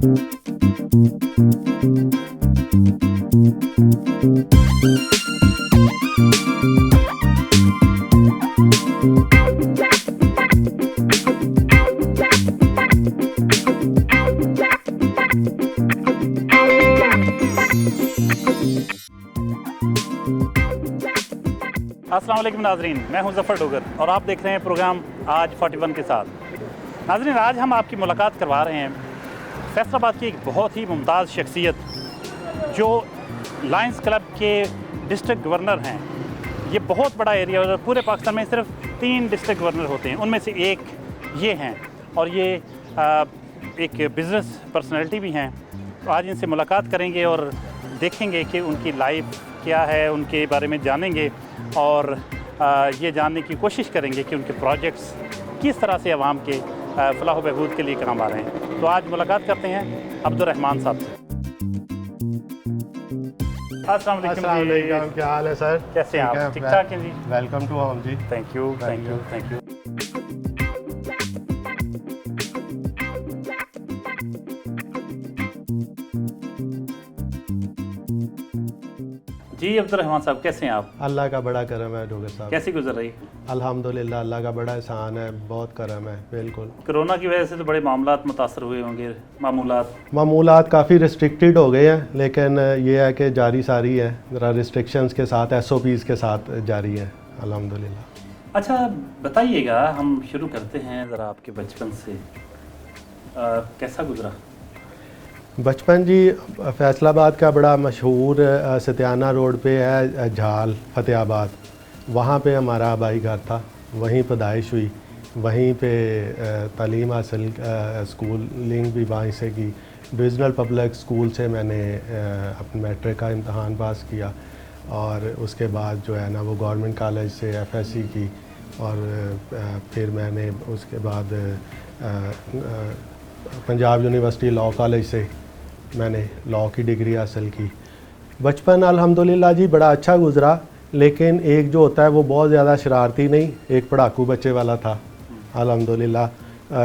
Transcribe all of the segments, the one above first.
अस्सलाम वालेकुम नाज़रीन, मैं हूं ज़फ़र डोगर और आप देख रहे हैं प्रोग्राम आज 41 के साथ। नाज़रीन, आज हम आपकी मुलाकात करवा रहे हैं फैसलाबाद की एक बहुत ही मुमताज़ शख्सियत जो लायंस क्लब के डिस्ट्रिक्ट गवर्नर हैं। ये बहुत बड़ा एरिया है और पूरे पाकिस्तान में सिर्फ 3 डिस्ट्रिक्ट गवर्नर होते हैं, उनमें से एक ये हैं और ये एक बिज़नेस पर्सनैलिटी भी हैं। तो आज इनसे मुलाकात करेंगे और देखेंगे कि उनकी लाइफ क्या है, उनके बारे में जानेंगे और ये जानने की कोशिश करेंगे कि उनके प्रोजेक्ट्स किस तरह से अवाम के फलाह बहबूद के लिए काम आ रहे हैं। तो आज मुलाकात करते हैं अब्दुर्रहमान साहब से। अस्सलाम वालेकुम, क्या हाल है सर? कैसे हैं आप? ठीक ठाक हैं जी? वेलकम टू होम जी। Thank you, thank you, thank you. जी अब्दुर्रहमान साहब, कैसे हैं आप? अल्लाह का बड़ा करम है डोगर साहब। कैसी गुजर रही? अल्हम्दुलिल्लाह, अल्लाह का बड़ा एहसान है, बहुत करम है। बिल्कुल। कोरोना की वजह से तो बड़े मामलात मुतासर हुए होंगे, मामूलात काफ़ी रिस्ट्रिक्टेड हो गए हैं, लेकिन ये है कि जारी सारी है, ज़रा रिस्ट्रिक्शंस के साथ, SOPs के साथ जारी है अल्हम्दुलिल्लाह। अच्छा बताइएगा, हम शुरू करते हैं ज़रा आपके बचपन से। कैसा गुजरा बचपन जी? फैसलाबाद का बड़ा मशहूर सत्याना रोड पे है झाल फतेहाबाद, वहाँ पे हमारा आबाई घर था, वहीं पैदाइश हुई, वहीं पे तालीम हासिल स्कूलिंग भी वहीं से की। डिविजनल पब्लिक स्कूल से मैंने अपने मैट्रिक का इम्तहान पास किया और उसके बाद जो है ना वो गवर्नमेंट कॉलेज से FSC की और फिर मैंने उसके बाद पंजाब यूनिवर्सिटी लॉ कॉलेज से मैंने लॉ की डिग्री हासिल की। बचपन अल्हम्दुलिल्लाह जी बड़ा अच्छा गुज़रा, लेकिन एक जो होता है वो बहुत ज़्यादा शरारती नहीं, एक पढ़ाकू बच्चे वाला था अल्हम्दुलिल्लाह।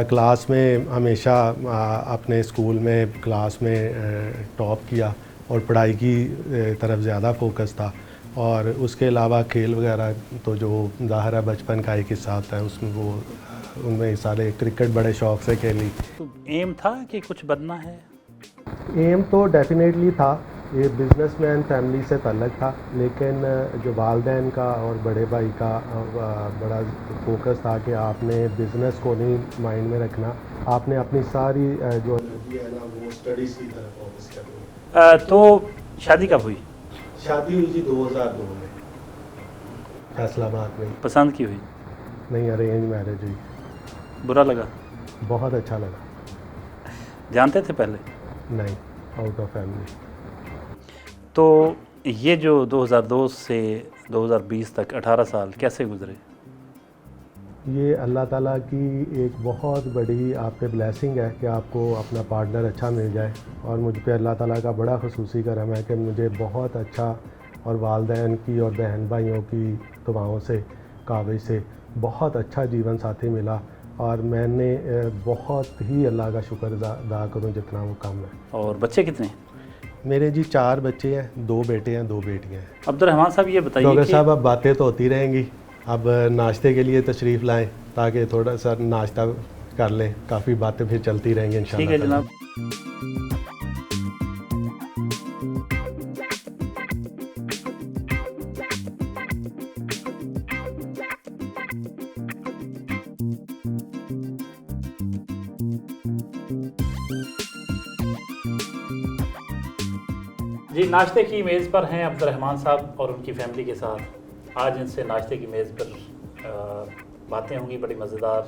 क्लास में हमेशा अपने स्कूल में क्लास में टॉप किया और पढ़ाई की तरफ ज़्यादा फोकस था और उसके अलावा खेल वगैरह तो जो ज़ाहिर है बचपन का एक हिस्सा होता है, उसमें वो उनमें सारे क्रिकेट बड़े शौक़ से खेली। तो एम था कि कुछ बनना है? एम तो डेफिनेटली था, ये बिज़नेसमैन फैमिली से ताल्लुक़ था, लेकिन जो वालिदैन का और बड़े भाई का बड़ा फोकस था कि आपने बिज़नेस को नहीं माइंड में रखना, आपने अपनी सारी जो एनर्जी है ना वो स्टडीज़ की तरफ फोकस करनी। तो शादी कब हुई? शादी हुई जी 2002 में फैसलाबाद में। पसंद की हुई? नहीं, अरेंज मैरिज हुई। बुरा लगा? बहुत अच्छा लगा। जानते थे पहले? नहीं, आउट ऑफ फैमिली। तो ये जो 2002 से 2020 तक 18 साल कैसे गुजरे? ये अल्लाह ताला की एक बहुत बड़ी आप पे ब्लेसिंग है कि आपको अपना पार्टनर अच्छा मिल जाए और मुझ पे अल्लाह ताला का बड़ा खुसूसी करम है कि मुझे बहुत अच्छा और वालिदैन की और बहन भाइयों की दुआओं से काबिज से बहुत अच्छा जीवन साथी मिला और मैंने बहुत ही अल्लाह का शुक्र अदा करूँ जितना वो कम है। और बच्चे कितने? मेरे जी 4 बच्चे हैं, 2 बेटे हैं, 2 बेटियां हैं। अब्दुर्रहमान साहब ये बताइए डॉक्टर साहब, अब बातें तो होती रहेंगी, अब नाश्ते के लिए तशरीफ़ लाएं ताकि थोड़ा सा नाश्ता कर लें, काफ़ी बातें फिर चलती रहेंगी इंशाल्लाह। ठीक है जनाब। जी नाश्ते की मेज़ पर हैं अब्दुर्रहमान साहब और उनकी फैमिली के साथ। आज इनसे नाश्ते की मेज़ पर बातें होंगी बड़ी मज़ेदार,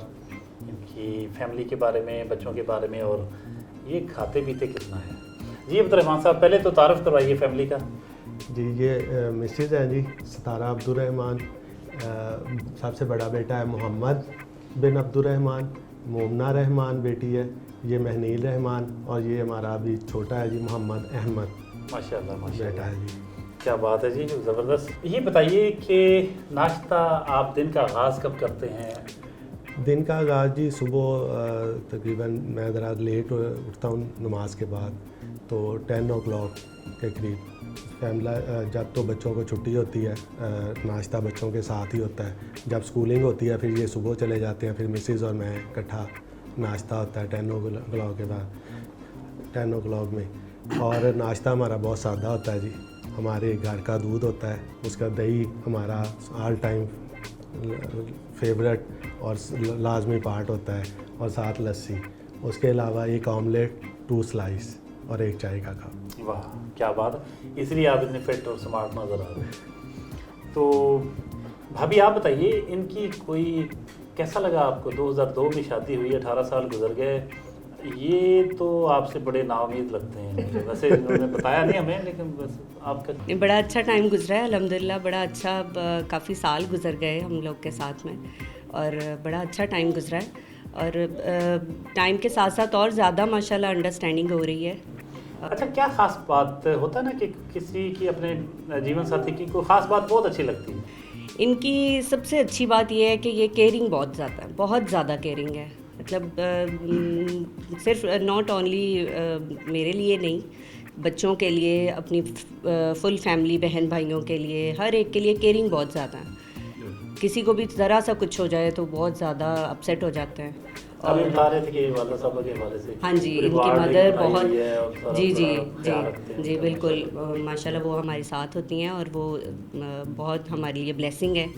इनकी फैमिली के बारे में, बच्चों के बारे में और ये खाते पीते कितना है। जी अब्दुर्रहमान साहब, पहले तो तारुफ करवाइए फैमिली का। जी ये मिसेज़ हैं जी सतारा अब्दुर्रहमान, सबसे बड़ा बेटा है मोहम्मद बिन अब्दुर्रहमान, मोमना रहमान बेटी है, ये महनील रहमान और ये हमारा अभी छोटा है जी मोहम्मद अहमद माशाल्लाह बेटा माशाल्लाह। है जी। क्या बात है जी, ज़बरदस्त। ये बताइए कि नाश्ता आप दिन का आगाज़ कब करते हैं दिन का आगाज़ जी सुबह तकरीबन मैं ज़रा लेट उठता हूँ नमाज के बाद, तो 10 o'clock के करीब जब तो बच्चों को छुट्टी होती है नाश्ता बच्चों के साथ ही होता है, जब स्कूलिंग होती है फिर ये सुबह चले जाते हैं, फिर मिसेज़ और मैं इकट्ठा नाश्ता होता है 10 o'clock के बाद 10 o'clock में। और नाश्ता हमारा बहुत सादा होता है जी, हमारे घर का दूध होता है, उसका दही हमारा ऑल टाइम फेवरेट और लाजमी पार्ट होता है, और साथ लस्सी, उसके अलावा एक ऑमलेट 2 स्लाइस और एक चाय का कप। वाह क्या बात है, इसलिए आप इतने फिट और स्मार्ट नज़र आ रहे हैं। तो भाभी आप बताइए, इनकी कोई कैसा लगा आपको? 2002 में शादी हुई, 18 साल गुजर गए, ये तो आपसे बड़े नाउम्मीद लगते हैं। वैसे उन्होंने बताया नहीं हमें, लेकिन बस आपका बड़ा अच्छा टाइम गुजरा है अल्हम्दुलिल्लाह, बड़ा अच्छा काफ़ी साल गुजर गए हम लोग के साथ में, और बड़ा अच्छा टाइम गुजरा है, और टाइम के साथ साथ और ज़्यादा माशाल्लाह अंडरस्टैंडिंग हो रही है। अच्छा, क्या ख़ास बात होता है ना कि किसी की अपने जीवन साथी की कोई ख़ास बात बहुत अच्छी लगती है? इनकी सबसे अच्छी बात यह है कि ये केयरिंग बहुत ज़्यादा है, बहुत ज़्यादा केयरिंग है। मतलब सिर्फ नॉट ओनली मेरे लिए नहीं, बच्चों के लिए, अपनी फुल फैमिली, बहन भाइयों के लिए, हर एक के लिए केयरिंग बहुत ज़्यादा है। किसी को भी ज़रा सा कुछ हो जाए तो बहुत ज़्यादा अपसेट हो जाते हैं। और बता रहे थे कि वाला साहब के हवाले से, हाँ जी, इनकी मदर बहुत जी बिल्कुल माशाल्लाह वो हमारे साथ होती हैं, और वो बहुत हमारे लिए ब्लेसिंग है,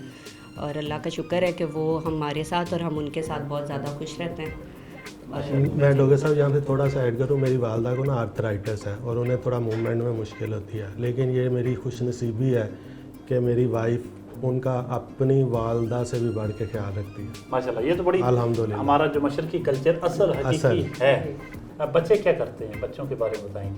और अल्लाह का शुक्र है कि वो हमारे साथ और हम उनके साथ बहुत ज़्यादा खुश रहते हैं। मैं डॉक्टर साहब यहाँ पे थोड़ा सा ऐड करूँ, मेरी वालदा को ना आर्थराइटिस है और उन्हें थोड़ा मूवमेंट में मुश्किल होती है, लेकिन ये मेरी खुशनसीबी है कि मेरी वाइफ उनका अपनी वालदा से भी बढ़ के ख्याल रखती है माशाल्लाह। ये तो बड़ी अल्हम्दुलिल्लाह हमारा जो मशरकी कल्चर असल हकीकी है। अब बच्चे क्या करते हैं, बच्चों के बारे में बताएं,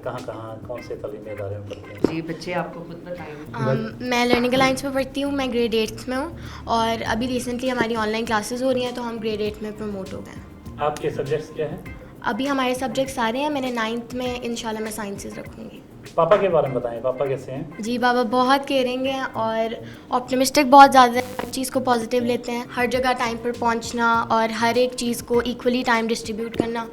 कहाँ कौन से तालीमी इदारे में पढ़ते हैं? जी बच्चे आपको खुद बताएंगे। मैं लर्निंग अलायंस में पढ़ती हूँ, मैं ग्रेड 8 में हूँ, और अभी रिसेंटली हमारी ऑनलाइन क्लासेस हो रही हैं, तो हम ग्रेड 8 में प्रमोट हो गए हैं। आपके सब्जेक्ट्स क्या हैं? अभी हमारे सब्जेक्ट सारे हैं, मैंने 9th में इंशाल्लाह मैं साइंसेस रखूँगी। पापा के बारे में बताएं, पापा कैसे हैं? जी बाबा बहुत केयरिंग हैं और ऑप्टिमिस्टिक बहुत ज़्यादा है, हर चीज़ को पॉजिटिव लेते हैं, हर जगह टाइम पर पहुंचना और हर एक चीज़ को इक्वली टाइम डिस्ट्रीब्यूट करना,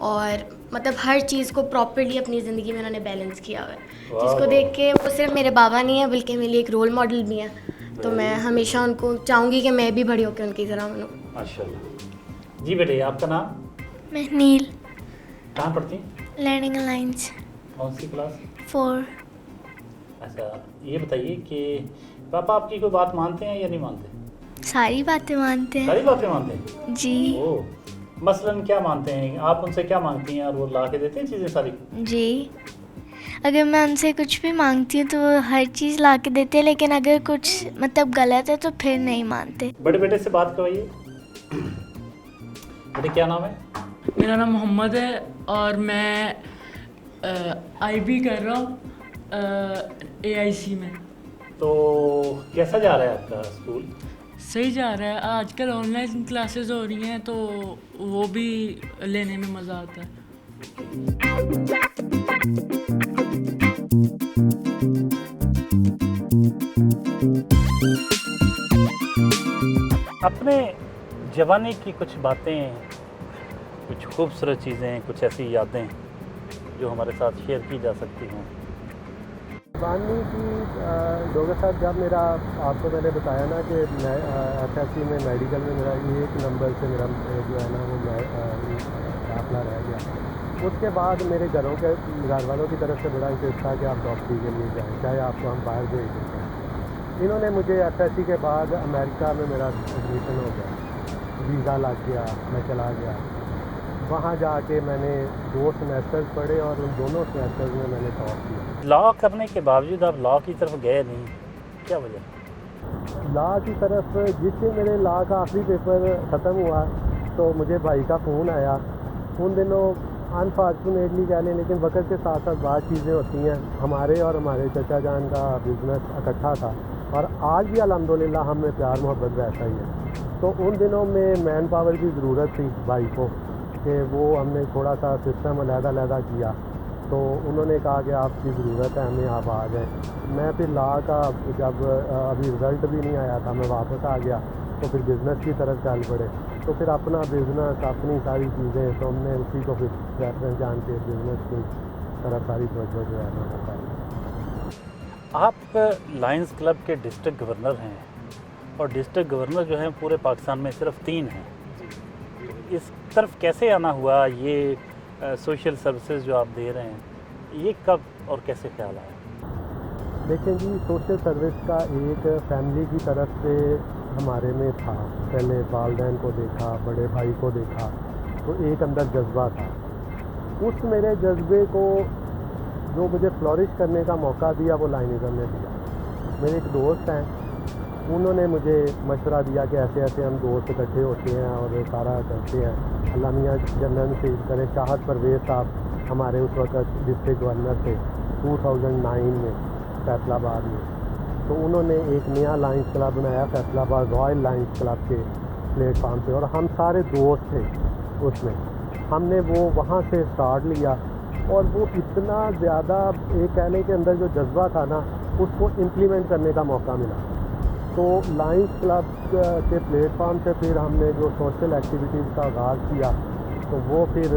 और मतलब हर चीज़ को प्रॉपरली अपनी ज़िंदगी में उन्होंने बैलेंस किया हुआ है, जिसको देख के वो सिर्फ मेरे बाबा नहीं है बल्कि मेरे लिए एक रोल मॉडल भी हैं। तो मैं हमेशा उनको चाहूँगी कि मैं भी बड़ी होकर उनकी तरह बनूँ। माशाल्लाह। जी बेटे, आपका नाम? मैं नील, कहाँ पढ़ती हैं? लर्निंग अलायंस कौन सी क्लास? 4। अच्छा, ये बताइए कि पापा आपकी कोई बात मानते हैं या नहीं मानते? सारी बातें मानते हैं सारी बातें मानते हैं? जी। ओह, मसलन क्या मानते हैं आप? उनसे क्या मांगती हैं और वो ला के देते हैं चीज़ें सारी? जी, अगर मैं उनसे कुछ भी मांगती हूँ तो वो हर चीज़ ला के देते हैं, लेकिन अगर कुछ मतलब गलत है तो फिर नहीं मानते। बड़े बेटे से बात करवाइए। बेटे क्या नाम है? मेरा नाम मोहम्मद है और मैं IB कर रहा हूँ AIC में। तो कैसा जा रहा है आपका स्कूल? सही जा रहा है, आजकल ऑनलाइन क्लासेस हो रही हैं तो वो भी लेने में मज़ा आता है। अपने जवानी की कुछ बातें, कुछ खूबसूरत चीज़ें, कुछ ऐसी यादें जो हमारे साथ शेयर की जा सकती हों। जवानी की डॉक्टर साहब, जब मेरा आपको मैंने बताया ना कि मैं FSC में मेडिकल में मेरा 1 नंबर से मेरा जो है ना वो दाखिला रह गया, उसके बाद मेरे घर वालों की तरफ से बड़ा इंटरेस्ट था कि आप डॉक्टरी के लिए जाएँ, चाहे आपको हम बाहर भेज देते हैं। इन्होंने मुझे FSC के बाद अमेरिका में मेरा एडमिशन हो गया, वीज़ा लग गया, मैं चला गया। वहाँ जाके मैंने 2 सेमेस्टर्स पढ़े और उन दोनों सेमेस्टर्स में मैंने टॉप किया। लॉ करने के बावजूद आप लॉ की तरफ गए नहीं, क्या वजह? लॉ की तरफ जिससे मेरे लॉ का आखिरी पेपर ख़त्म हुआ तो मुझे भाई का फ़ोन आया। उन दिनों अनफॉर्चुनेटली कह लें, लेकिन वक्त के साथ साथ बहुत चीज़ें होती हैं। हमारे और हमारे चचा जान का बिज़नेस इकट्ठा था और आज भी अल्हम्दुलिल्लाह हम में प्यार मोहब्बत रहता ही है। तो उन दिनों में मैन पावर की ज़रूरत थी भाई को, कि वो हमने थोड़ा सा सिस्टम अलग-अलग किया, तो उन्होंने कहा कि आपकी ज़रूरत है हमें, आप आ जाएँ। मैं फिर लॉ का जब अभी रिज़ल्ट भी नहीं आया था, मैं वापस आ गया। तो फिर बिज़नेस की तरफ चल पड़े, तो फिर अपना बिज़नेस, अपनी सारी चीज़ें, तो हमने उसी को फिर प्रेफरेंस जान के बिज़नेस की तरफ सारी तवज्जो जो है ना बताई। आप लायंस क्लब के डिस्ट्रिक्ट गवर्नर हैं और डिस्ट्रिक्ट गवर्नर जो हैं पूरे पाकिस्तान में सिर्फ 3 हैं। इस तरफ कैसे आना हुआ, ये सोशल सर्विसेज जो आप दे रहे हैं, ये कब और कैसे ख्याल आया? देखें जी, सोशल सर्विस का एक फैमिली की तरफ से हमारे में था। पहले वालिदैन को देखा, बड़े भाई को देखा, तो एक अंदर जज्बा था। उस मेरे जज्बे को जो मुझे फ्लॉरिश करने का मौका दिया वो लायनिज़म ने दिया। मेरे एक दोस्त हैं, उन्होंने मुझे मशवरा दिया कि ऐसे ऐसे हम दोस्त इकट्ठे होते हैं और सारा करते हैं। अल्लाह मियाँ जनरल से करें, चाहत परवेज़ साहब हमारे उस वक्त डिस्ट्रिक्ट गवर्नर थे 2009 में फैसलाबाद में, तो उन्होंने एक नया लायंस क्लब बनाया फैसलाबाद रॉयल लायंस क्लब के प्लेटफार्म पे, और हम सारे दोस्त थे उसमें। हमने वो वहाँ से स्टार्ट लिया और वो इतना ज़्यादा एक कहने के अंदर जो जज्बा था ना, उसको इम्प्लीमेंट करने का मौका मिला। तो लायंस क्लब के प्लेटफार्म से फिर हमने जो सोशल एक्टिविटीज़ का आगाज़ किया, तो वो फिर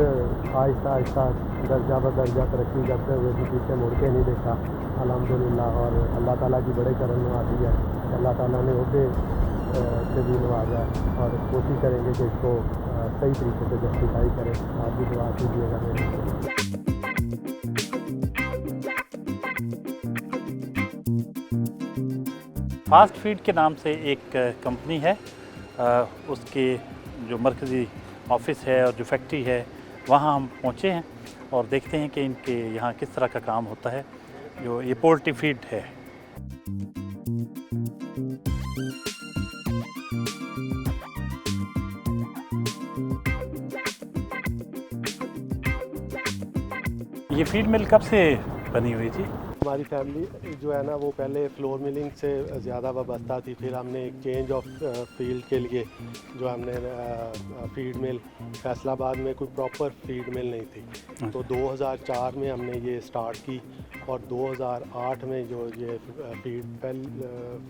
आहिस्ता आहिस्ता दर्जा ब दर्जा तरक्की करते हुए भी पीछे मुड़ के नहीं देखा अल्हम्दुलिल्लाह। और अल्लाह ताला की बड़े करम नवाजी है, अल्लाह ताला ने ओहदे से भी नवाजा, और कोशिश करेंगे कि इसको सही तरीके से जस्टिफाई करें। आप भी दुआ कीजिएगा मेरे लिए। फास्ट फीड के नाम से एक कंपनी है, उसके जो मरकज़ी ऑफिस है और जो फैक्ट्री है वहाँ हम पहुँचे हैं और देखते हैं कि इनके यहाँ किस तरह का काम होता है। जो ये पोल्ट्री फीड है, ये फीड मिल कब से बनी हुई जी? हमारी फैमिली जो है ना वो पहले फ्लोर मिलिंग से ज़्यादा वाबस्ता थी। फिर हमने एक चेंज ऑफ फील्ड के लिए जो हमने फीड मिल फैसलाबाद में कोई प्रॉपर फीड मिल नहीं थी, तो 2004 में हमने ये स्टार्ट की, और 2008 में जो ये फीड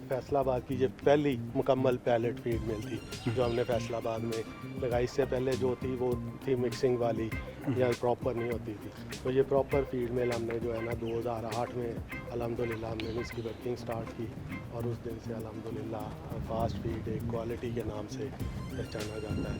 फैसलाबाद की ये पहली मुकम्मल पैलेट फीड मिल थी जो हमने फैसलाबाद में लगाई। इससे पहले जो थी वो थी मिक्सिंग वाली या प्रॉपर नहीं होती थी। तो ये प्रॉपर फीड मिल हमने जो है ना 2008 में अल्हम्दुलिल्लाह हमने इसकी वर्किंग स्टार्ट की, और उस दिन से अल्हम्दुलिल्लाह फास्ट फीड एक क्वालिटी के नाम से पहचाना जाता है।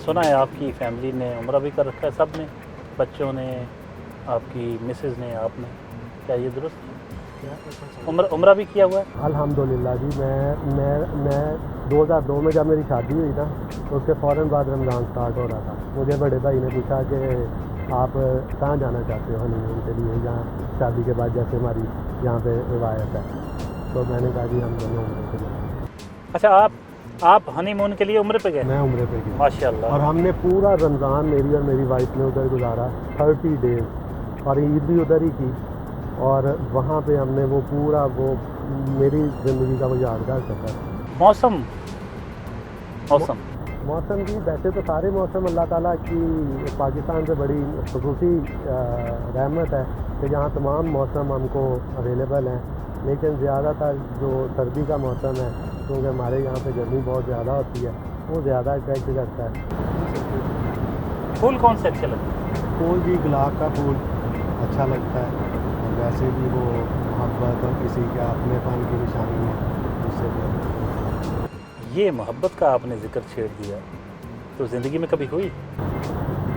सुना है आपकी फैमिली ने उम्रा भी कर रखा है, सब ने, बच्चों ने, आपकी मिसेज़ ने, आपने, क्या ये दुरुस्त है? उम्रा भी किया हुआ है? अल्हम्दुलिल्लाह जी। मैं 2002 में जब मेरी शादी हुई ना, तो उसके फ़ौरन बाद रमज़ान स्टार्ट हो रहा था। मुझे बड़े भाई ने पूछा कि आप कहाँ जाना चाहते हो हनीमून के लिए, जहाँ शादी के बाद जैसे हमारी यहाँ पे रिवायत है, तो मैंने कहा जी हम दोनों उम्रे पे गए। अच्छा, आप हनीमून के लिए उम्रे पे गए? मैं उम्रे पे गया माशाल्लाह। और हमने पूरा रमज़ान मेरी और मेरी वाइफ ने उधर गुजारा 30 डेज़, और ईद भी उधर ही की, और वहाँ पे हमने वो पूरा वो मेरी ज़िंदगी का वो यादगार सफ़र। मौसम की वैसे तो सारे मौसम अल्लाह ताला की पाकिस्तान से बड़ी खुसूसी रहमत है कि जहाँ तमाम मौसम हमको अवेलेबल हैं, लेकिन ज़्यादातर जो सर्दी का मौसम है, क्योंकि हमारे यहाँ पे गर्मी बहुत ज़्यादा होती है, वो ज़्यादा अट्रैक्ट करता है। फूल कौन से अच्छे लगते हैं? फूल जी गुलाब का फूल अच्छा लगता है, और वैसे भी वो मोहब्बत और किसी के अपनेपन की निशानी है, उससे भी। ये मोहब्बत का आपने जिक्र छेड़ दिया, तो ज़िंदगी में कभी हुई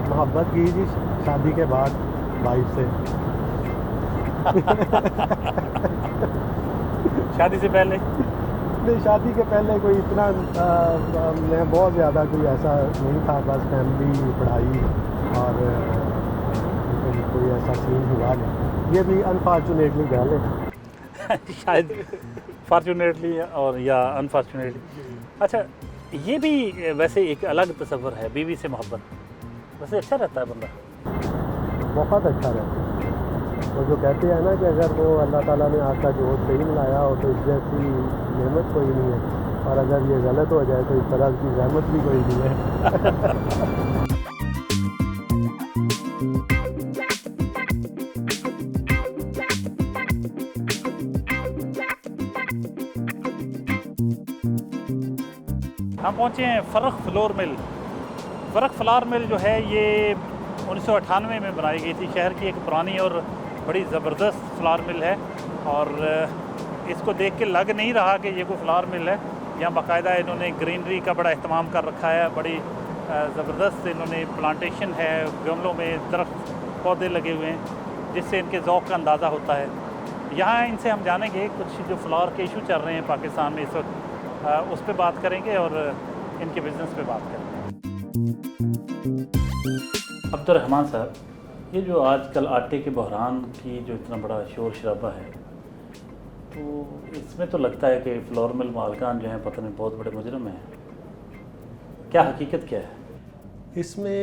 मोहब्बत की जी शादी के बाद वाइफ से? शादी से पहले? नहीं, शादी के पहले कोई इतना मैं बहुत ज़्यादा कोई ऐसा नहीं था, बस फैमिली, पढ़ाई, और कोई ऐसा सीन हुआ नहीं। ये भी अनफॉर्चुनेटली गल है। शायद फॉर्चुनेटली और या अनफॉर्चुनेटली। अच्छा, ये भी वैसे एक अलग तस्वर है बीवी से मोहब्बत। वैसे अच्छा रहता है बंदा? बहुत अच्छा रहता है। वो जो कहते हैं ना कि अगर वो अल्लाह ताला ने आपका जोड़ सही मिलाया हो तो इस जैसी नेमत कोई नहीं है, और अगर ये गलत हो जाए तो इस तरह की रहमत भी कोई नहीं है। हम पहुँचे हैं फ़र्रख फ्लोर मिल। फ़र्रख फ्लावर मिल जो है ये 1998 में बनाई गई थी। शहर की एक पुरानी और बड़ी ज़बरदस्त फ्लावर मिल है, और इसको देख के लग नहीं रहा कि ये कोई फ्लावर मिल है। यहाँ बाकायदा इन्होंने ग्रीनरी का बड़ा अहतमाम कर रखा है, बड़ी ज़बरदस्त इन्होंने प्लांटेशन है, गमलों में दरख्त पौधे लगे हुए हैं जिससे इनके ज़ौक़ का अंदाज़ा होता है। यहाँ इनसे हम जानेंगे कुछ जो फ्लावर के इशू चल रहे हैं पाकिस्तान में इस वक्त, उस पर बात करेंगे और इनके बिज़नेस पे बात करेंगे। अब्दुर्रहमान साहब, ये जो आजकल आटे के बहरान की जो इतना बड़ा शोर शराबा है, तो इसमें तो लगता है कि फ्लोर मिल मालकान जो हैं पता नहीं बहुत बड़े मुजरिम हैं। क्या हकीकत क्या है इसमें?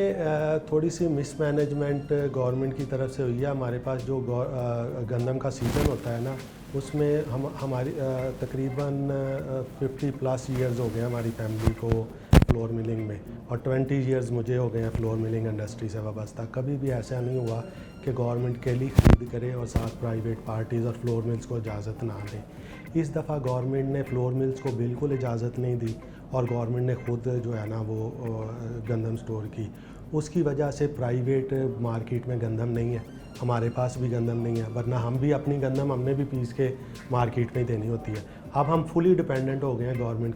थोड़ी सी मिसमैनेजमेंट गवर्नमेंट की तरफ से हुई है। हमारे पास जो गंदम का सीज़न होता है ना, उसमें हमारी तकरीबन 50+ ईयर्स हो गए हमारी फैमिली को फ्लोर मिलिंग में, और 20 ईयर्स मुझे हो गए हैं फ्लोर मिलिंग इंडस्ट्री से वाबस्ता। कभी भी ऐसा नहीं हुआ कि गवर्नमेंट केली ख़रीद करे और साथ प्राइवेट पार्टीज़ और फ्लोर मिल्स को इजाज़त ना दें। इस दफ़ा गवर्नमेंट ने फ्लोर मिल्स को बिल्कुल इजाज़त नहीं दी, और गवर्नमेंट ने ख़ुद जो है ना वो गंदम स्टोर की। उसकी वजह से प्राइवेट मार्केट में गंदम नहीं है, हमारे पास भी गंदम नहीं है, वरना हम भी अपनी गंदम हमने भी पीस के मार्केट में देनी होती है। अब हम फुली डिपेंडेंट हो गए हैं गवर्नमेंट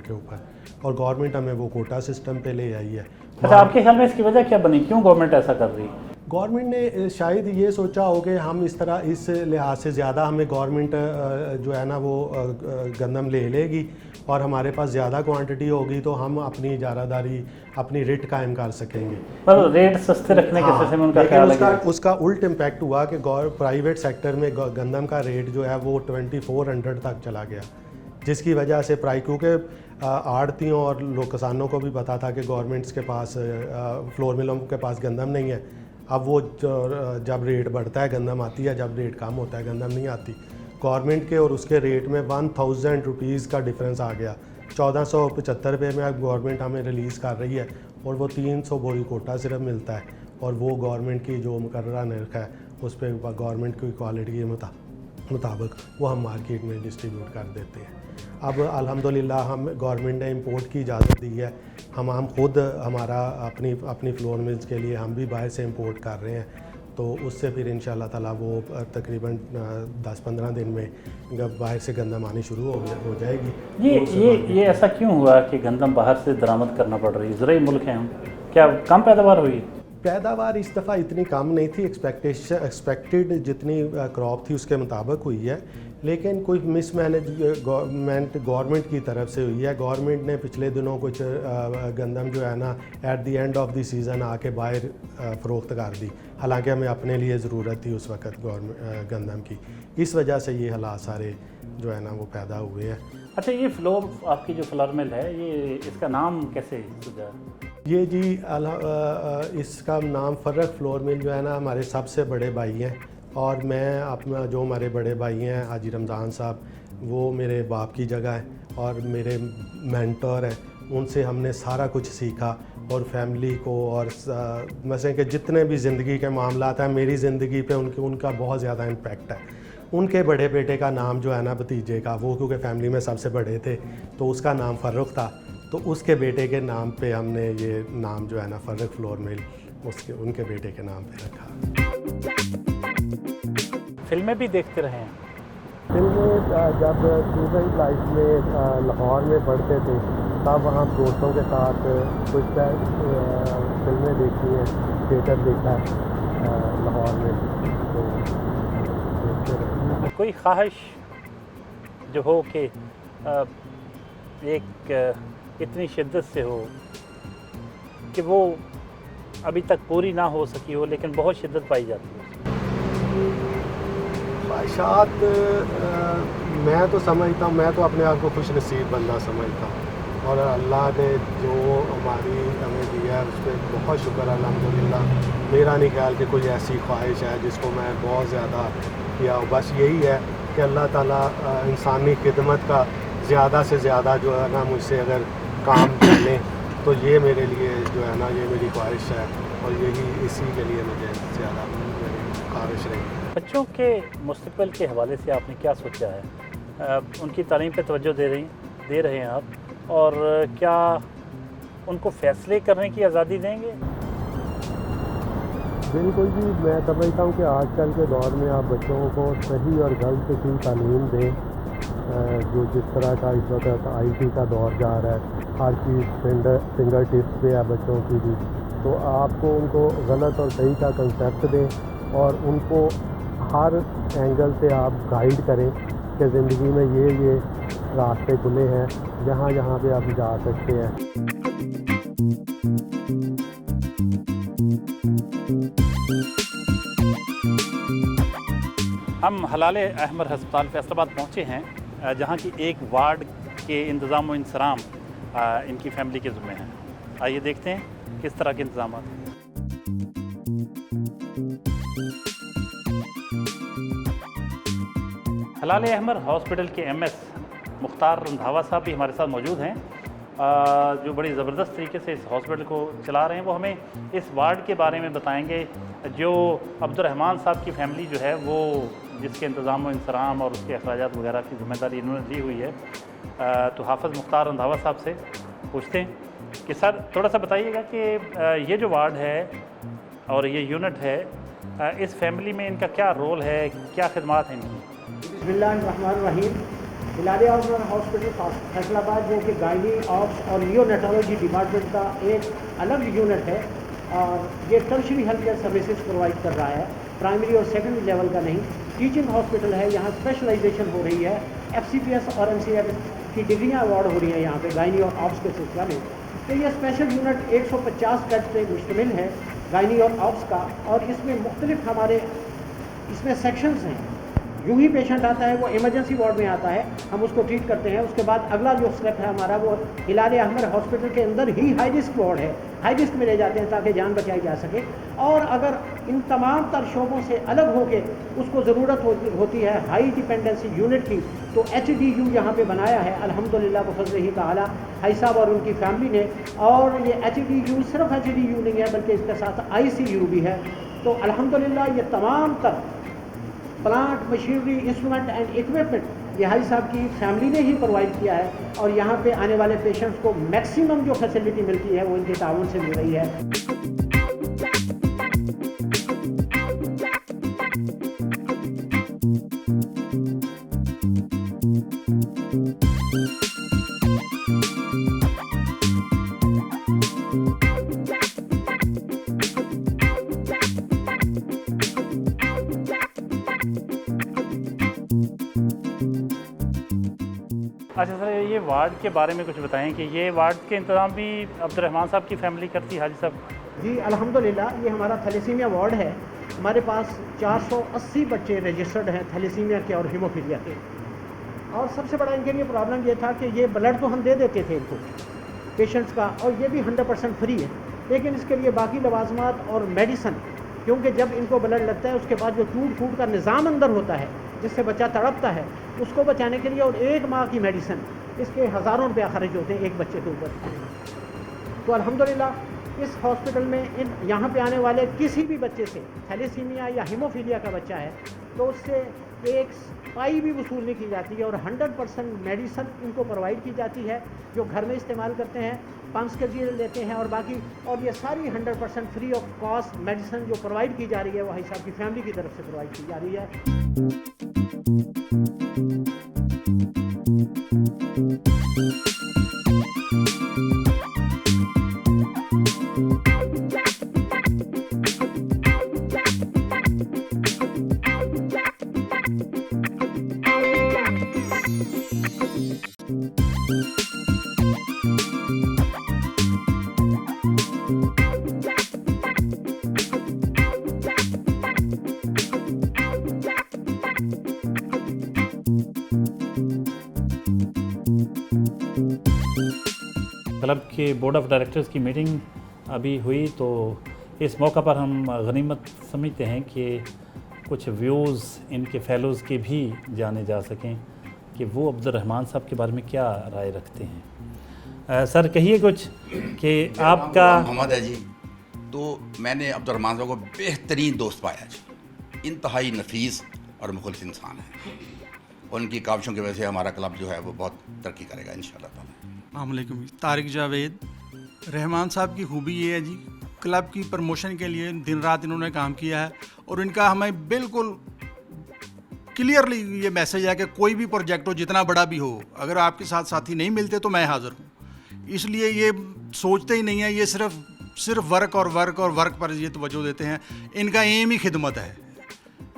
के ऊपर, और गवर्नमेंट हमें वो कोटा सिस्टम पे ले आई है। अच्छा, आपके ख्याल में इसकी वजह क्या बनी? क्यों गवर्नमेंट ऐसा कर रही है? गवर्नमेंट ने शायद ये सोचा हो कि हम इस तरह इस लिहाज से ज़्यादा हमें गवर्नमेंट जो है ना वो गंदम ले लेगी और हमारे पास ज़्यादा क्वांटिटी होगी तो हम अपनी इजारादारी अपनी रेट कायम कर सकेंगे। पर रेट सस्ते रखने के सिलसिले में उनका ख्याल है उसका उल्ट इम्पैक्ट हुआ कि प्राइवेट सेक्टर में गंदम का रेट जो है वो 2400 तक चला गया, जिसकी वजह से क्योंकि आड़तियों और किसानों को भी पता था कि गवर्नमेंट्स के पास फ्लोर मिलों के पास गंदम नहीं है। अब वो जब रेट बढ़ता है गंदम आती है, जब रेट कम होता है गंदम नहीं आती। गवर्नमेंट के और उसके रेट में 1000 रुपीज़ का डिफरेंस आ गया। 1475 रुपये में अब गवर्नमेंट हमें रिलीज़ कर रही है, और वो 300 बोरी कोटा सिर्फ मिलता है, और वो गवर्नमेंट की जो मुकर्ररा नर्ख है उस पर गवर्नमेंट की क्वालिटी के मुताबिक वो हम मार्केट में डिस्ट्रीब्यूट कर देते हैं। अब अल्हम्दुलिल्लाह हम गवर्नमेंट ने इंपोर्ट की इजाज़त दी है। हम खुद हमारा अपनी फ्लोर मिल्स के लिए हम भी बाहर से इंपोर्ट कर रहे हैं, तो उससे फिर इंशाल्लाह ताला वो तकरीबन 10-15 दिन में बाहर से गंदम आनी शुरू हो जाएगी। ये ऐसा क्यों हुआ कि गंदम बाहर से दरामद करना पड़ रही है? ज़रूरी मुल्क हैं हम, क्या कम पैदावार हुई? पैदावार इस दफ़ा इतनी कम नहीं थी, एक्सपेक्टेड जितनी क्रॉप थी उसके मुताबिक हुई है, लेकिन कोई मिसमैनेजमेंट गवर्नमेंट की तरफ से हुई है। गवर्नमेंट ने पिछले दिनों कुछ गंदम जो है ना at the end of the season आके बाहर फ़रोख्त कर दी, हालांकि हमें अपने लिए ज़रूरत थी उस वक़्त गंदम की। इस वजह से ये हालात सारे जो है ना वो पैदा हुए हैं। अच्छा, ये फ्लोर आपकी जो फ्लोर मिल है, ये इसका नाम कैसे सूझा? ये जी इसका नाम फ़र्रख फ्लोर मिल जो है ना हमारे सबसे बड़े भाई हैं, और मैं अपना जो हमारे बड़े भाई हैं हाजी रमज़ान साहब, वो मेरे बाप की जगह है और मेरे मेंटर हैं। उनसे हमने सारा कुछ सीखा, और फैमिली को और मसलन कि जितने भी ज़िंदगी के मामलात हैं मेरी ज़िंदगी पे उनका बहुत ज़्यादा इम्पैक्ट है। उनके बड़े बेटे का नाम जो है ना भतीजे का, वो क्योंकि फैमिली में सबसे बड़े थे तो उसका नाम फ़र्रुख था, तो उसके बेटे के नाम पे हमने ये नाम जो है ना फ़र्रुख फ्लोर मिल उनके बेटे के नाम पे रखा। फिल्में भी देखते रहे हैं? फिल्में जब स्टूडेंट लाइफ में लाहौर में पढ़ते थे तब वहाँ दोस्तों के साथ कुछ फिल्में देखी हैं, थिएटर देखा है लाहौर में, तो देखते रहे। कोई ख्वाहिश जो हो कि एक इतनी शिद्दत से हो कि वो अभी तक पूरी ना हो सकी हो लेकिन बहुत शिद्दत पाई जाती है? ख्वाहिशात मैं तो समझता हूँ, मैं तो अपने आप को खुश नसीब बंदा समझता हूँ, और अल्लाह ने जो हमें दिया है उस पर बहुत शुक्र अल्हम्दुलिल्लाह। मेरा नहीं ख्याल कि कोई ऐसी ख्वाहिश है जिसको मैं बहुत ज़्यादा किया हो। बस यही है कि अल्लाह ताला इंसानी खिदमत का ज़्यादा से ज़्यादा जो है ना मुझसे अगर काम कर लें तो ये मेरे लिए जो है ना ये मेरी ख्वाहिश है और यही इसी के लिए मुझे ज़्यादा मेरी ख्वाहिश रही। बच्चों के मुस्तक़बिल के हवाले से आपने क्या सोचा है? उनकी तालीम पे तवज्जो दे रहे हैं आप, और क्या उनको फ़ैसले करने की आज़ादी देंगे? बिल्कुल जी, मैं समझता हूँ कि आजकल के दौर में आप बच्चों को सही और गलत की तालीम दें। जो जिस तरह का इस वक्त IT का दौर जा रहा है, हर चीज़ फिंगर टिप्स पे है बच्चों की भी, तो आपको उनको गलत और सही का कंसेप्ट दें और उनको हर एंगल से आप गाइड करें कि ज़िंदगी में ये रास्ते खुले हैं, जहाँ पे आप जा सकते हैं। हम हलाल अहमर हस्पताल फैसलाबाद पहुँचे हैं, जहाँ की एक वार्ड के इंतज़ाम व इंसराम इनकी फैमिली के ज़िम्मे हैं। आइए देखते हैं किस तरह के इंतज़ाम हैं। हलाल अहमर हॉस्पिटल के MS मुख्तार रंधावा साहब भी हमारे साथ मौजूद हैं, जो बड़ी ज़बरदस्त तरीके से इस हॉस्पिटल को चला रहे हैं। वो हमें इस वार्ड के बारे में बताएंगे जो अब्दुर्रहमान साहब की फ़ैमिली जो है वो जिसके इंतज़ाम व इंसराम और उसके अखराजात वगैरह की ज़िम्मेदारी इन्होंने ली हुई है। तो हाफ़िज़ मुख्तार रंधावा साहब से पूछते हैं कि सर थोड़ा सा बताइएगा कि ये जो वार्ड है और ये यूनिट है, इस फैमिली में इनका क्या रोल है, क्या खिदमात हैं इनकी? बिस्मिल्लाहिर्रहमानिर्रहीम। हलाल अहमर हॉस्पिटल फैसलाबाद जो कि गायनी ऑप्स और नियोनेटोलॉजी डिपार्टमेंट का एक अलग यूनिट है और ये tertiary health care services provide कर रहा है, प्राइमरी और सेकेंडरी लेवल का नहीं। टीचिंग हॉस्पिटल है, यहाँ स्पेशलाइजेशन हो रही है, FCPS और MCF की डिग्रियाँ अवार्ड हो रही हैं यहाँ पे गायनी और ऑप्स के सिलसिला में। तो ये स्पेशल यूनिट 150 बेड पे मुश्तमिल है गायनी और ऑप्स का, और इसमें मुख्तलिफ हमारे इसमें सेक्शंस हैं। यूँ ही पेशेंट आता है वो इमरजेंसी वार्ड में आता है, हम उसको ट्रीट करते हैं। उसके बाद अगला जो स्टेप है हमारा वो हलाल अहमर हॉस्पिटल के अंदर ही हाई रिस्क वार्ड है, हाई रिस्क में ले जाते हैं ताकि जान बचाई जा सके। और अगर इन तमाम तर शोबों से अलग होके उसको ज़रूरत होती है हाई डिपेंडेंसी यूनिट की, तो HDU यहाँ पे बनाया है अल्हम्दुलिल्लाह बफ़ज़्लिही ताला हाई साहब और उनकी फैमिली ने। और ये HDU सिर्फ HDU नहीं है बल्कि इसके साथ ICU भी है। तो अल्हम्दुलिल्लाह ये तमाम तर plant, machinery, instrument and equipment ये हाई साहब की फैमिली ने ही प्रोवाइड किया है और यहाँ पे आने वाले पेशेंट्स को मैक्सिमम जो फैसिलिटी मिलती है वो इनके ताउन से मिल रही है। अच्छा सर, ये वार्ड के बारे में कुछ बताएं कि ये वार्ड के इंतज़ाम भी अब्दुर्रहमान साहब की फैमिली करती है? हाजी साहब जी अल्हम्दुलिल्लाह, ये हमारा थैलेसीमिया वार्ड है। हमारे पास 480 बच्चे रजिस्टर्ड हैं थैलेसीमिया के और हीमोफीलिया के। और सबसे बड़ा इनके लिए प्रॉब्लम ये था कि ये ब्लड तो हम दे देते थे इनको पेशेंट्स का, और ये भी 100% फ्री है, लेकिन इसके लिए बाकी लवाजमात और मेडिसन, क्योंकि जब इनको ब्लड लगता है उसके बाद जो टूट फूट का निज़ाम अंदर होता है जिससे बच्चा तड़पता है, उसको बचाने के लिए और 1 माह की मेडिसिन इसके हज़ारों रुपया खर्च होते हैं एक बच्चे के ऊपर। तो अल्हम्दुलिल्लाह इस हॉस्पिटल में यहाँ पे आने वाले किसी भी बच्चे से थैलेसीमिया या हीमोफीलिया का बच्चा है तो उससे एक पाई भी वसूल नहीं की जाती है और 100% मेडिसिन इनको प्रोवाइड की जाती है जो घर में इस्तेमाल करते हैं, पंप्स के लिए लेते हैं और बाकी, और ये सारी 100% फ्री ऑफ कॉस्ट मेडिसिन जो प्रोवाइड की जा रही है वो भाई साहब की फैमिली की तरफ से प्रोवाइड की जा रही है। क्लब के बोर्ड ऑफ डायरेक्टर्स की मीटिंग अभी हुई, तो इस मौका पर हम गनीमत समझते हैं कि कुछ व्यूज़ इनके फेलोज़ के भी जाने जा सकें कि वो अब्दुर्रहमान साहब के बारे में क्या राय रखते हैं। सर कहिए कुछ कि आपका। मोहम्मद है जी। तो मैंने अब्दुर्रहमान साहब को बेहतरीन दोस्त पाया जी, इंतहाई नफीस और मुखलिस इंसान है। उनकी काविशों की वजह से हमारा क्लब जो है वो बहुत तरक्की करेगा इंशाअल्लाह ताला। अस्सलाम वालेकुम। तारिक जावेद। रहमान साहब की खूबी ये है जी, क्लब की प्रमोशन के लिए दिन रात इन्होंने काम किया है और इनका हमें बिल्कुल क्लियरली ये मैसेज है कि कोई भी प्रोजेक्ट हो, जितना बड़ा भी हो, अगर आपके साथ साथी नहीं मिलते तो मैं हाज़िर हूँ। इसलिए ये सोचते ही नहीं है, ये सिर्फ वर्क पर ये तवज्जो देते हैं। इनका एम ही खिदमत है,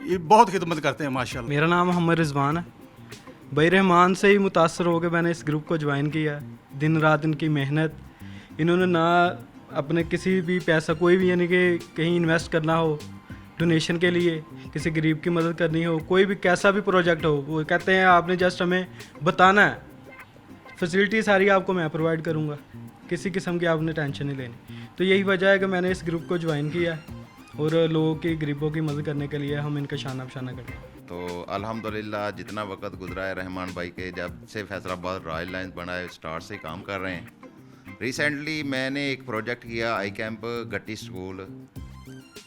ये बहुत खिदमत करते हैं माशाल्लाह। मेरा नाम मोहम्मद रिजवान है। भाई रहमान से ही मुतासर होकर मैंने इस ग्रुप को ज्वाइन किया है। दिन रात इनकी मेहनत, इन्होंने ना अपने किसी भी पैसा कोई भी यानी कि कहीं इन्वेस्ट करना हो, डोनेशन के लिए किसी गरीब की मदद करनी हो, कोई भी कैसा भी प्रोजेक्ट हो, वो कहते हैं आपने जस्ट हमें बताना है, फैसिलिटी सारी आपको मैं प्रोवाइड करूँगा, किसी किस्म की आपने टेंशन नहीं लेनी। तो यही वजह है कि मैंने इस ग्रुप को ज्वाइन किया और लोगों की गरीबों की मदद करने के लिए हम इनका शाना बशाना करते हैं। तो अल्हम्दुलिल्लाह जितना वक्त गुजरा है रहमान भाई के जब से फैसलाबाद रॉयल लाइन्स बना है, स्टार्ट से काम कर रहे हैं। रिसेंटली मैंने एक प्रोजेक्ट किया आई कैंप गट्टी स्कूल।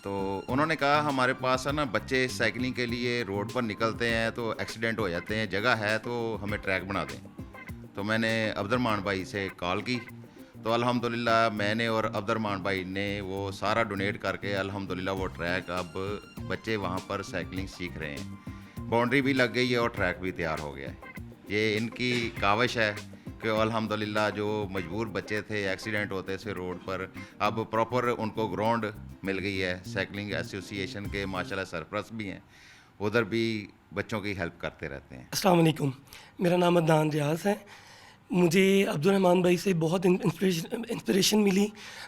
तो उन्होंने कहा हमारे पास है ना बच्चे साइकिलिंग के लिए रोड पर निकलते हैं तो एक्सीडेंट हो जाते हैं, जगह है तो हमें ट्रैक बना दें। तो मैंने अब्दुर्रहमान भाई से कॉल की, तो अल्हम्दुलिल्लाह मैंने और अब्दुर्रहमान भाई ने वो सारा डोनेट करके अल्हम्दुलिल्लाह वो ट्रैक अब बच्चे वहाँ पर साइकिलिंग सीख रहे हैं। बाउंड्री भी लग गई है और ट्रैक भी तैयार हो गया है। ये इनकी काविश है कि अल्हम्दुलिल्लाह जो मजबूर बच्चे थे, एक्सीडेंट होते थे रोड पर, अब प्रॉपर उनको ग्राउंड मिल गई है। साइकिलिंग एसोसिएशन के माशाल्लाह सरपरस्त भी हैं, उधर भी बच्चों की हेल्प करते रहते हैं। अस्सलाम वालेकुम, मेरा नाम अदनान रियाज है। मुझे अब्दुर्रहमान भाई से बहुत इंस्पिरेशन मिली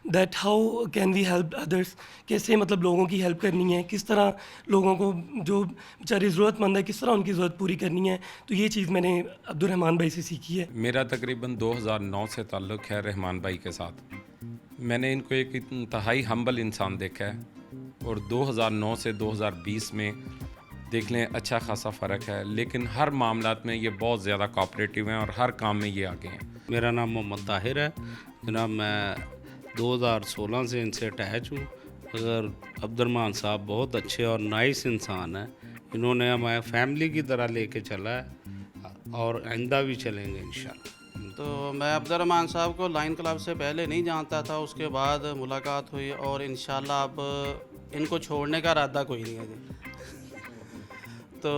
that how can we help others, कैसे मतलब लोगों की हेल्प करनी है, किस तरह लोगों को जो बेचारी ज़रूरतमंद है किस तरह उनकी ज़रूरत पूरी करनी है। तो ये चीज़ मैंने अब्दुर्रहमान भाई से सीखी है। मेरा तकरीबन 2009 से ताल्लुक़ है रहमान भाई के साथ। मैंने इनको एक इंतहाई हम्बल इंसान देखा है और 2009 से 2020 में देख लें अच्छा खासा फ़र्क है, लेकिन हर मामलात में ये बहुत ज़्यादा कोऑपरेटिव हैं और हर काम में ये आगे हैं। मेरा नाम मोहम्मद ताहिर है जनाब, मैं 2016 से इनसे अटैच हूँ। अगर अब्दुर्रहमान साहब बहुत अच्छे और नाइस इंसान हैं, इन्होंने हमारे फैमिली की तरह लेके चला है और आइंदा भी चलेंगे इंशाल्लाह। तो मैं अब्दुर्रहमान साहब को लाइन क्लब से पहले नहीं जानता था, उसके बाद मुलाकात हुई और इंशाल्लाह अब इनको छोड़ने का इरादा कोई नहीं है। तो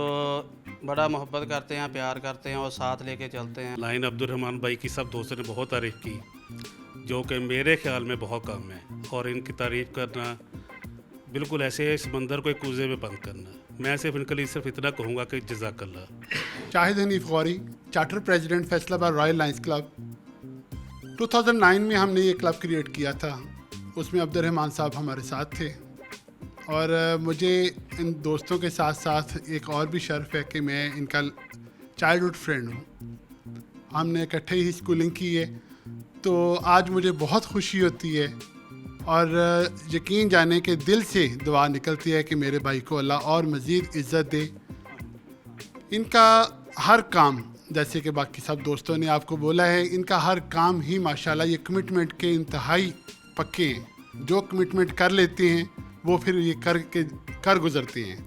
बड़ा मोहब्बत करते हैं, प्यार करते हैं और साथ लेके चलते हैं। लाइन अब्दुर्रहमान भाई की सब दोस्तों ने बहुत तारीफ़ की, जो कि मेरे ख्याल में बहुत कम है, और इनकी तारीफ़ करना बिल्कुल ऐसे समंदर को एक कूजे में बंद करना। मैं सिर्फ इनके लिए सिर्फ इतना कहूँगा कि जज़ाकल्लाह। Shahid Hanif Ghauri, charter president Faisalabad royal lions club. 2009 में हमने ये क्लब क्रिएट किया था, उसमें अब्दुर्रहमान साहब हमारे साथ थे और मुझे इन दोस्तों के साथ साथ एक और भी शर्फ है कि मैं इनका चाइल्डहुड फ्रेंड हूँ। हमने इकट्ठे ही स्कूलिंग की है, तो आज मुझे बहुत खुशी होती है और यकीन जाने के दिल से दुआ निकलती है कि मेरे भाई को अल्लाह और मज़ीद इज़्ज़त दे। इनका हर काम, जैसे कि बाकी सब दोस्तों ने आपको बोला है, इनका हर काम ही माशाल्लाह ये कमिटमेंट के इंतहाई पक्के हैं। जो कमिटमेंट कर लेते हैं वो फिर ये कर गुज़रते हैं।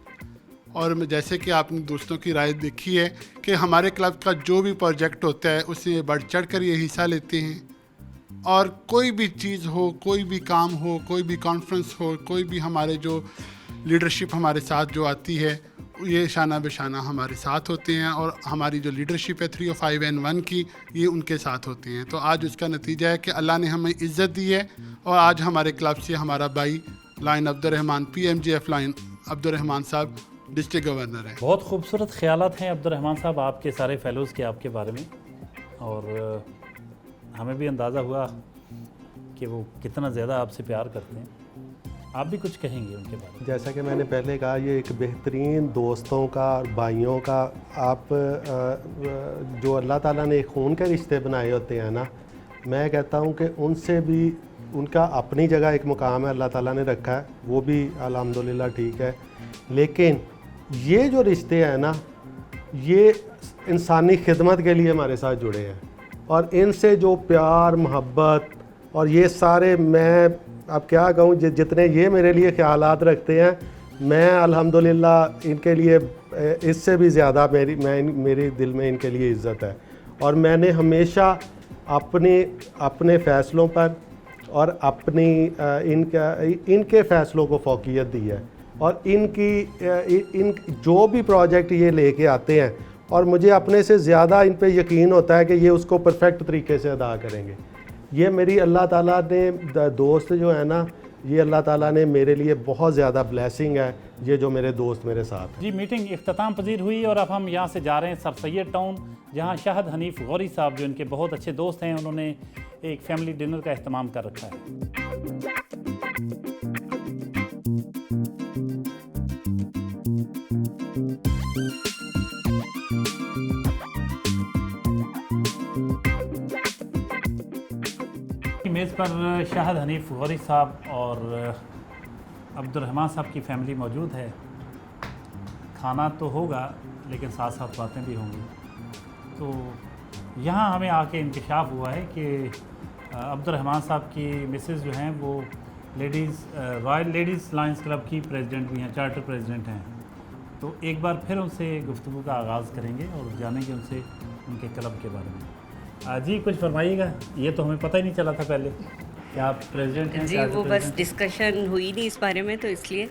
और जैसे कि आपने दोस्तों की राय देखी है कि हमारे क्लब का जो भी प्रोजेक्ट होता है उसमें बढ़ चढ़ कर ये हिस्सा लेते हैं, और कोई भी चीज़ हो, कोई भी काम हो, कोई भी कॉन्फ्रेंस हो, कोई भी हमारे जो लीडरशिप हमारे साथ जो आती है, ये शाना बेशाना हमारे साथ होते हैं। और हमारी जो लीडरशिप है 305N1 की, ये उनके साथ होते हैं। तो आज उसका नतीजा है कि अल्लाह ने हमें इज़्ज़त दी है और आज हमारे क्लब से हमारा भाई line Abdurrahman, PMGF line Abdurrahman साहब डिस्ट्रिक्ट गवर्नर है। बहुत खूबसूरत ख्यालात हैं अब्दुर्रहमान साहब आपके सारे फेलोज़ के आपके बारे में, और हमें भी अंदाज़ा हुआ कि वो कितना ज़्यादा आपसे प्यार करते हैं। आप भी कुछ कहेंगे उनके बारे में? जैसा कि मैंने पहले कहा, ये एक बेहतरीन दोस्तों का, भाइयों का, आप जो अल्लाह ताला ने खून के रिश्ते बनाए होते हैं ना, मैं कहता हूँ कि उनसे भी उनका अपनी जगह एक मुकाम है, अल्लाह ताला ने रखा है, वो भी अल्हम्दुलिल्लाह ठीक है। लेकिन ये जो रिश्ते हैं ना, ये इंसानी खिदमत के लिए हमारे साथ जुड़े हैं, और इनसे जो प्यार मोहब्बत और ये सारे, मैं अब क्या कहूँ, जितने ये मेरे लिए ख्यालात रखते हैं, मैं अल्हम्दुलिल्लाह इनके लिए इससे भी ज़्यादा मेरे दिल में इनके लिए इज़्ज़त है। और मैंने हमेशा अपने फ़ैसलों पर और इनके फ़ैसलों को फ़ौक़ियत दी है, और इन जो भी प्रोजेक्ट ये लेके आते हैं, और मुझे अपने से ज़्यादा इन पे यकीन होता है कि ये उसको परफेक्ट तरीके से अदा करेंगे। ये मेरी अल्लाह ताला ने दोस्त जो है ना, ये अल्लाह ताला ने मेरे लिए बहुत ज़्यादा ब्लेसिंग है, ये जो मेरे दोस्त मेरे साथ हैं। जी, मीटिंग इख्तिताम पजीर हुई और अब हम यहाँ से जा रहे हैं सर सैयद टाउन, जहाँ शाहिद हनीफ गौरी साहब जो इनके बहुत अच्छे दोस्त हैं, उन्होंने एक फैमिली डिनर का अहतमाम कर रखा है। मेज़ पर शाहिद हनीफ गौरी साहब और अब्दुर्रहमान साहब की फैमिली मौजूद है। खाना तो होगा लेकिन साथ साथ बातें भी होंगी। तो यहाँ हमें आके इंकशाफ हुआ है कि अब्दुर्रहमान साहब की मिसेस जो हैं वो रॉयल लेडीज़ लायंस क्लब की प्रेसिडेंट भी हैं, चार्टर प्रेसिडेंट हैं। तो एक बार फिर उनसे गुफ्तगू का आगाज़ करेंगे और जानेंगे उनसे उनके क्लब के बारे में। जी, कुछ फरमाइएगा, ये तो हमें पता ही नहीं चला था पहले कि आप प्रेसिडेंट हैं। जी, वो बस डिस्कशन हुई नहीं इस बारे में, तो इसलिए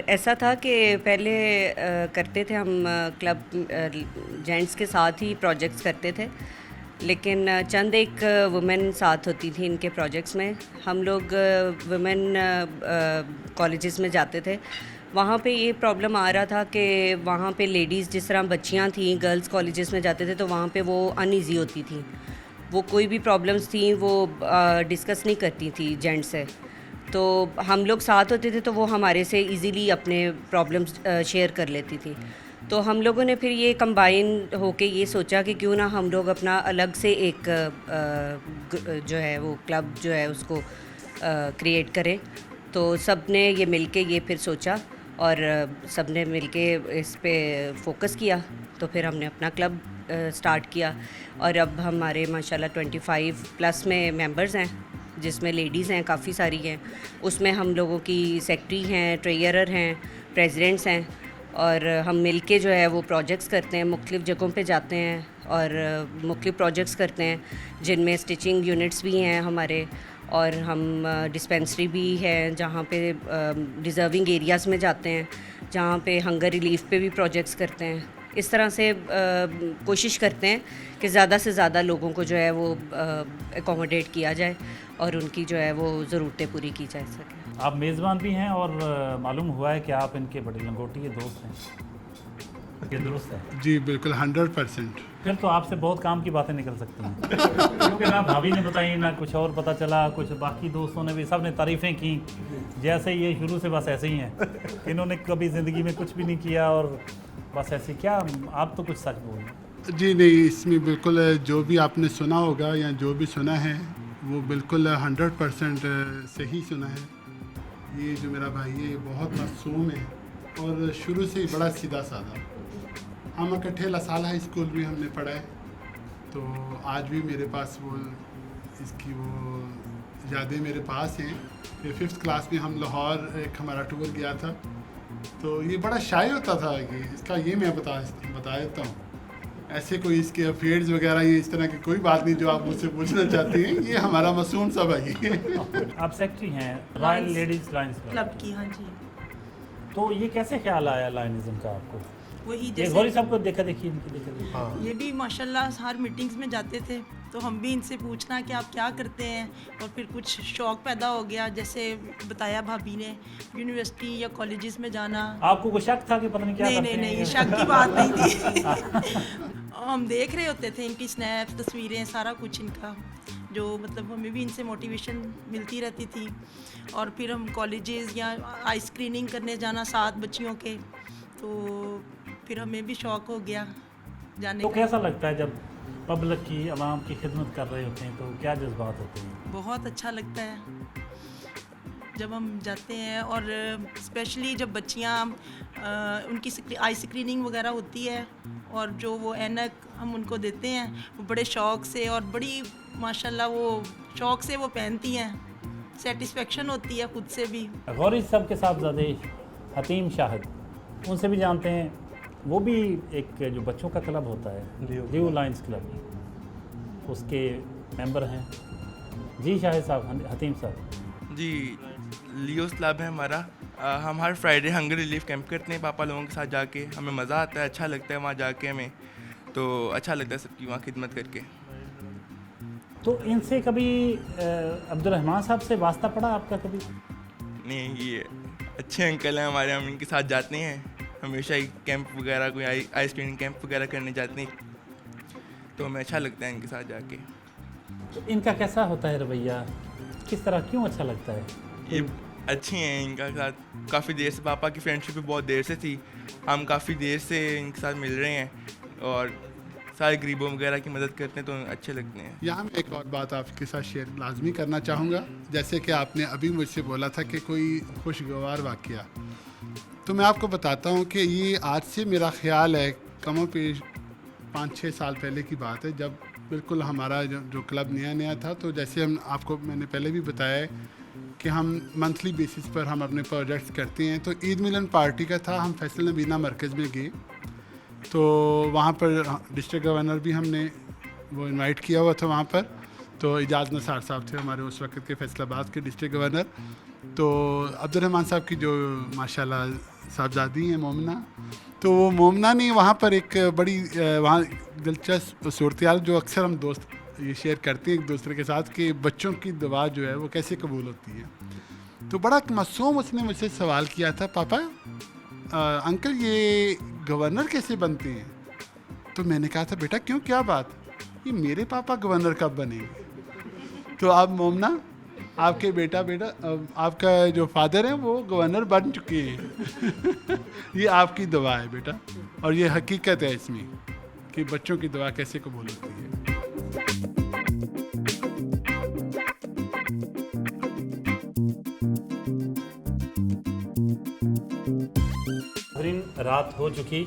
ऐसा था कि पहले करते थे हम क्लब जेंट्स के साथ ही प्रोजेक्ट्स करते थे, लेकिन चंद एक वुमेन साथ होती थी इनके प्रोजेक्ट्स में। हम लोग वुमेन कॉलेजेस में जाते थे, वहाँ पे ये प्रॉब्लम आ रहा था कि वहाँ पे लेडीज़, जिस तरह बच्चियाँ थीं गर्ल्स कॉलेजेस में जाते थे, तो वहाँ पे वो अनईज़ी होती थी, वो कोई भी प्रॉब्लम्स थी वो डिस्कस नहीं करती थी जेंट्स से। तो हम लोग साथ होते थे तो वो हमारे से इजीली अपने प्रॉब्लम्स शेयर कर लेती थी। तो हम लोगों ने फिर ये कंबाइन होके ये सोचा कि क्यों ना हम लोग अपना अलग से एक जो है वो क्लब जो है उसको क्रिएट करें। तो सब ने ये मिलके ये फिर सोचा और सब ने मिलके इस पे फोकस किया, तो फिर हमने अपना क्लब स्टार्ट किया। और अब हमारे माशाल्लाह 25 प्लस में मेंबर्स हैं, जिसमें लेडीज़ हैं काफ़ी सारी हैं। उसमें हम लोगों की सेक्रेटरी हैं, ट्रेजरर हैं, प्रेसिडेंट्स हैं, और हम मिलके जो है वो प्रोजेक्ट्स करते हैं, मुख्तलिफ़ जगहों पे जाते हैं और मुख्तलिफ़ प्रोजेक्ट्स करते हैं, जिनमें स्टिचिंग यूनिट्स भी हैं हमारे, और हम डिस्पेंसरी भी है जहाँ पे डिज़र्विंग एरियाज़ में जाते हैं, जहाँ पे हंगर रिलीफ पे भी प्रोजेक्ट्स करते हैं। इस तरह से कोशिश करते हैं कि ज़्यादा से ज़्यादा लोगों को जो है वो एकोमोडेट किया जाए और उनकी जो है वो ज़रूरतें पूरी की जा सके। आप मेज़बान भी हैं और मालूम हुआ है कि आप इनके बड़े लंगोटी के दोस्त हैं, ये दुरुस्त है? जी बिल्कुल 100%। फिर तो आपसे बहुत काम की बातें निकल सकती हैं क्योंकि ना भाभी ने बताई ना कुछ और पता चला, कुछ बाकी दोस्तों ने भी, सब ने तारीफ़ें की, जैसे ये शुरू से बस ऐसे ही हैं, इन्होंने कभी ज़िंदगी में कुछ भी नहीं किया और बस ऐसे। क्या आप तो कुछ सच बोल? जी नहीं, इसमें बिल्कुल जो भी आपने सुना होगा या जो भी सुना है वो बिल्कुल 100% सही सुना है। ये जो मेरा भाई है ये बहुत मासूम है और शुरू से ही बड़ा सीधा साधा। हम इकट्ठे लसाल हाई स्कूल भी हमने पढ़ा है, तो आज भी मेरे पास वो इसकी वो यादें मेरे पास हैं। फिर 5th क्लास में हम लाहौर एक हमारा टूर गया था, तो ये बड़ा शाय होता था कि इसका ये मैं बता देता हूँ, ऐसे कोई इसके अफेयर्स वगैरह ये इस तरह की कोई बात नहीं जो आप मुझसे पूछना चाहते हैं। ये हमारा मासूम सा भाई है। आप सेक्रेटरी हैं रॉयल लेडीज़ लायंस क्लब की? हाँ जी। तो ये कैसे ख्याल आया लायनिज़म का आपको? वही जैसे गौरी साहब को देखा देखी हाँ। ये भी माशाल्लाह हर मीटिंग्स में जाते थे, तो हम भी इनसे पूछना कि आप क्या करते हैं, और फिर कुछ शौक़ पैदा हो गया, जैसे बताया भाभी ने यूनिवर्सिटी या कॉलेजेस में जाना। आपको कोई शक था कि पता नहीं क्या करते हैं? नहीं, शक की बात नहीं थी। हम देख रहे होते थे इनकी स्नैप्स, तस्वीरें, सारा कुछ इनका, जो मतलब हमें भी इनसे मोटिवेशन मिलती रहती थी। और फिर हम कॉलेजेस या आई स्क्रीनिंग करने जाना साथ बच्चियों के, तो फिर हमें भी शौक़ हो गया जाने तो का। कैसा लगता है जब पब्लिक की, आवाम की खिदमत कर रहे होते हैं, तो क्या जज्बात होते हैं? बहुत अच्छा लगता है जब हम जाते हैं, और स्पेशली जब बच्चियाँ उनकी आई स्क्रीनिंग वगैरह होती है और जो वो ऐनक हम उनको देते हैं, वो बड़े शौक़ से और बड़ी माशाल्लाह वो शौक़ से वो पहनती हैं, सेटिस्फेक्शन होती है खुद से भी। गौरी साहब के साहबजादे हतीम शाहिद, उनसे भी जानते हैं, वो भी एक जो बच्चों का क्लब होता है लियो लायंस क्लब, उसके मेंबर हैं। जी शाहिद साहब, हतीम साहब। जी, लियोस क्लब है हमारा। हम हर फ्राइडे हंगर रिलीफ कैंप करते हैं पापा लोगों के साथ जाके। हमें मज़ा आता है, अच्छा लगता है वहाँ जाके, हमें तो अच्छा लगता है सबकी वहाँ खिदमत करके। तो इनसे कभी अब्दुर्रहमान साहब से वास्ता पड़ा आपका कभी? नहीं, ये अच्छे अंकल हैं हमारे, हम इनके साथ जाते हैं हमेशा ही, कैंप वगैरह, कोई आई स्क्रीनिंग कैंप वगैरह करने जाते हैं, तो हमें अच्छा लगता है इनके साथ जाके। तो इनका कैसा होता है रवैया, किस तरह, क्यों अच्छा लगता है? ये अच्छे हैं, इनका साथ काफ़ी देर से, पापा की फ्रेंडशिप भी बहुत देर से थी, हम काफ़ी देर से इनके साथ मिल रहे हैं और सारे गरीबों वगैरह की मदद करते हैं, तो अच्छे लगते हैं। यहाँ मैं एक और बात आपके साथ शेयर लाजमी करना चाहूँगा। जैसे कि आपने अभी मुझसे बोला था कि कोई खुशगवार वाक़या, तो मैं आपको बताता हूँ कि ये आज से मेरा ख्याल है कमो पेश 5-6 साल पहले की बात है, जब बिल्कुल हमारा जो क्लब नया नया था। तो जैसे हम आपको मैंने पहले भी बताया है कि हम मंथली बेसिस पर हम अपने प्रोजेक्ट्स करते हैं। तो ईद मिलन पार्टी का था, हम फैसल नबीना मरकज़ में गए, तो वहाँ पर डिस्ट्रिक्ट गवर्नर भी हमने वो इनवाइट किया हुआ था वहाँ पर। तो इजाज़ नसार साहब थे हमारे उस वक्त के फैसलाबाद के डिस्ट्रिक्ट गवर्नर। तो अब्दुर्रहमान साहब की जो माशाल्लाह साहबजादी हैं मोमना, तो वो मोमना ने वहाँ पर एक बड़ी वहाँ दिलचस्प सूरत जो अक्सर हम दोस्त ये शेयर करते हैं एक दूसरे के साथ कि बच्चों की दुआ जो है वो कैसे कबूल होती है। तो बड़ा मासूम उसने मुझसे सवाल किया था, पापा अंकल ये गवर्नर कैसे बनते हैं? तो मैंने कहा था बेटा क्यों, क्या बात, ये मेरे पापा गवर्नर कब बनेंगे? तो आप मोमना, आपके बेटा आपका जो फादर है वो गवर्नर बन चुके हैं। ये आपकी दुआ है बेटा, और ये हकीकत है इसमें कि बच्चों की दुआ कैसे कबूल होती है। रात हो चुकी,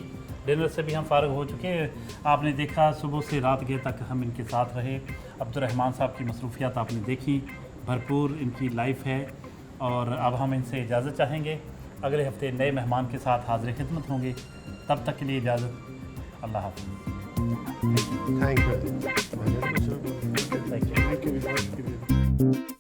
डिनर से भी हम फारिग हो चुके हैं। आपने देखा सुबह से रात गए तक हम इनके साथ रहे। अब्दुर्रहमान साहब की मसरूफियात आपने देखी, भरपूर इनकी लाइफ है, और अब हम इनसे इजाज़त चाहेंगे। अगले हफ्ते नए मेहमान के साथ हाज़िर खिदमत होंगे, तब तक के लिए इजाज़त, अल्लाह हाफ़िज़। Thank you.